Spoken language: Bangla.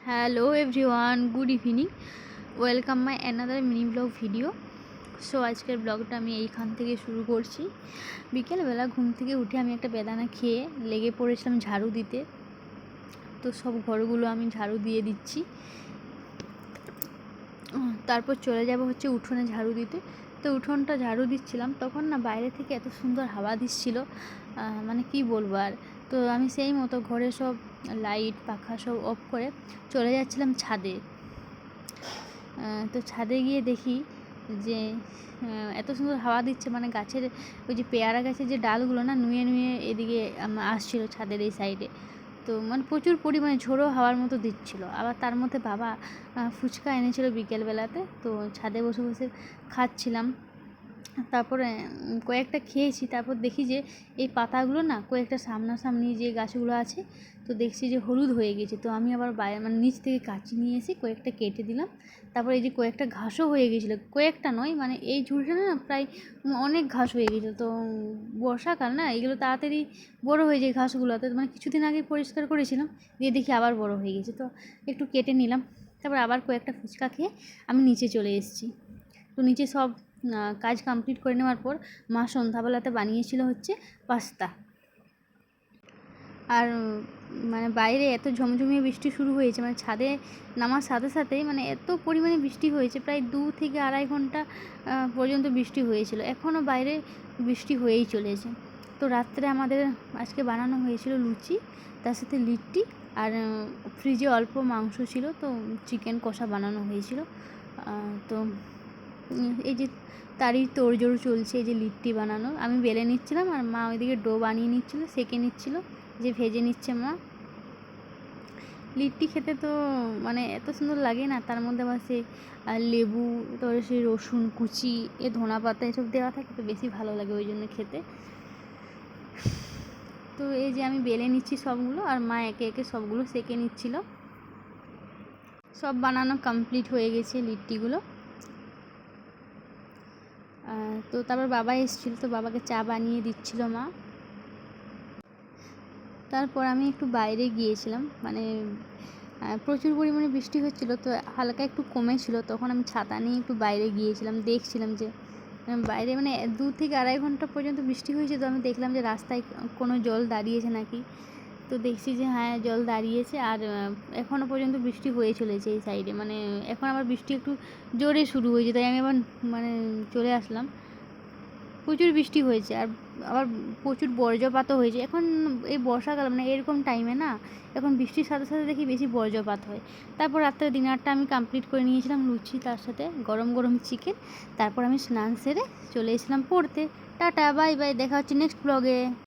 Hello everyone, good evening. Welcome my another mini blog video. So আজকের ব্লগটা আমি এইখান থেকে শুরু করছি। বিকেলবেলা ঘুম থেকে উঠে আমি একটা বেদানা খেয়ে লেগে পড়েছিলাম ঝাড়ু দিতে। তো সব ঘরগুলো আমি ঝাড়ু দিয়ে দিচ্ছি, তারপর চলে যাব হচ্ছে উঠোনে ঝাড়ু দিতে। তো উঠোনটা ঝাড়ু দিচ্ছিলাম, তখন না বাইরে থেকে এত সুন্দর হাওয়া দিচ্ছিল, মানে কি বলবো আর। তো আমি সেই মতো ঘরে সব লাইট পাখা সব অফ করে চলে যাচ্ছিলাম ছাদে। তো ছাদে গিয়ে দেখি যে এত সুন্দর হাওয়া দিচ্ছে, মানে গাছের ওই যে পেয়ারা গাছের যে ডালগুলো না নুয়ে নুয়ে এদিকে আসছিল ছাদের এই সাইডে। তো মানে প্রচুর পরিমাণে ঝোড়ো হাওয়ার মতো দিচ্ছিলো। আবার তার মধ্যে বাবা ফুচকা এনেছিল বিকেলবেলাতে, তো ছাদে বসে বসে খাচ্ছিলাম। তারপরে কয়েকটা খেয়েছি, তারপর দেখি যে এই পাতাগুলো না কয়েকটা সামনাসামনি যে গাছগুলো আছে, তো দেখছি যে হলুদ হয়ে গেছে। তো আমি আবার মানে নিচ থেকে কাঁচি নিয়ে এসে কয়েকটা কেটে দিলাম। তারপর এই যে কয়েকটা ঘাসও হয়ে গেছিলো, কয়েকটা নয় মানে এই ঝুড়িটা না প্রায় অনেক ঘাস হয়ে গেছিলো। তো বর্ষাকাল না, এগুলো তাড়াতাড়ি বড় হয়ে যায় ঘাসগুলোতে, মানে কিছুদিন আগে পরিষ্কার করেছিলাম, দিয়ে দেখি আবার বড় হয়ে গেছে। তো একটু কেটে নিলাম, তারপর আবার কয়েকটা ফুচকা খেয়ে আমি নিচে চলে এসেছি। তো নিচে সব কাজ কমপ্লিট করে নেওয়ার পর মা সন্ধ্যাবেলাতে বানিয়েছিল হচ্ছে পাস্তা। আর মানে বাইরে এত ঝমঝমিয়ে বৃষ্টি শুরু হয়েছে, মানে ছাদে নামার সাথে সাথেই মানে এত পরিমাণে বৃষ্টি হয়েছে, প্রায় 2 থেকে আড়াই ঘন্টা পর্যন্ত বৃষ্টি হয়েছিল। এখনও বাইরে বৃষ্টি হয়েই চলেছে। তো রাত্রে আমাদের আজকে বানানো হয়েছিল লুচি, তার সাথে লিট্টি, আর ফ্রিজে অল্প মাংস ছিল, তো চিকেন কষা বানানো হয়েছিল। তো এই যে তারই তোড়জোড় চলছে, এই যে লিট্টি বানানো আমি বেলে নিচ্ছিলাম, আর মা ওইদিকে ডো বানিয়ে নিচ্ছিলো, সেঁকে নিচ্ছিলো, যে ভেজে নিচ্ছে মা। লিট্টি খেতে তো মানে এত সুন্দর লাগে না, তার মধ্যে আবার সে লেবু, তারপরে সেই রসুন কুচি, ধনা পাতা এসব দেওয়া থাকে, তো বেশি ভালো লাগে ওই জন্য খেতে। তো এই যে আমি বেলে নিচ্ছি সবগুলো, আর মা একে একে সবগুলো সেঁকে নিচ্ছিল। সব বানানো কমপ্লিট হয়ে গেছে লিট্টিগুলো। তো তারপর বাবা এসেছিলো, তো বাবাকে চা বানিয়ে দিচ্ছিল মা। তারপর আমি একটু বাইরে গিয়েছিলাম, মানে প্রচুর পরিমাণে বৃষ্টি হচ্ছিলো, তো হালকা একটু কমেছিল, তখন আমি ছাতা নিয়ে একটু বাইরে গিয়েছিলাম। দেখছিলাম যে বাইরে মানে 2 থেকে আড়াই ঘন্টা পর্যন্ত বৃষ্টি হয়েছে, তো আমি দেখলাম যে রাস্তায় কোনো জল দাঁড়িয়েছে নাকি। তো দেখছি যে হ্যাঁ, জল দাঁড়িয়েছে, আর এখনও পর্যন্ত বৃষ্টি হয়ে চলেছে এই সাইডে। মানে এখন আবার বৃষ্টি একটু জোরে শুরু হয়েছে, তাই আমি আবার মানে চলে আসলাম। প্রচুর বৃষ্টি হয়েছে, আর আবার প্রচুর বজ্রপাতও হয়েছে। এখন এই বর্ষাকাল মানে এরকম টাইমে না, এখন বৃষ্টির সাথে সাথে দেখি বেশি বজ্রপাত হয়। তারপর রাত্রে ডিনারটা আমি কমপ্লিট করে নিয়েছিলাম, লুচি তার সাথে গরম গরম চিকেন। তারপর আমি স্নান সেরে চলে এসেছিলাম পড়তে। টাটা, বাই বাই, দেখা হচ্ছে নেক্সট ব্লগে।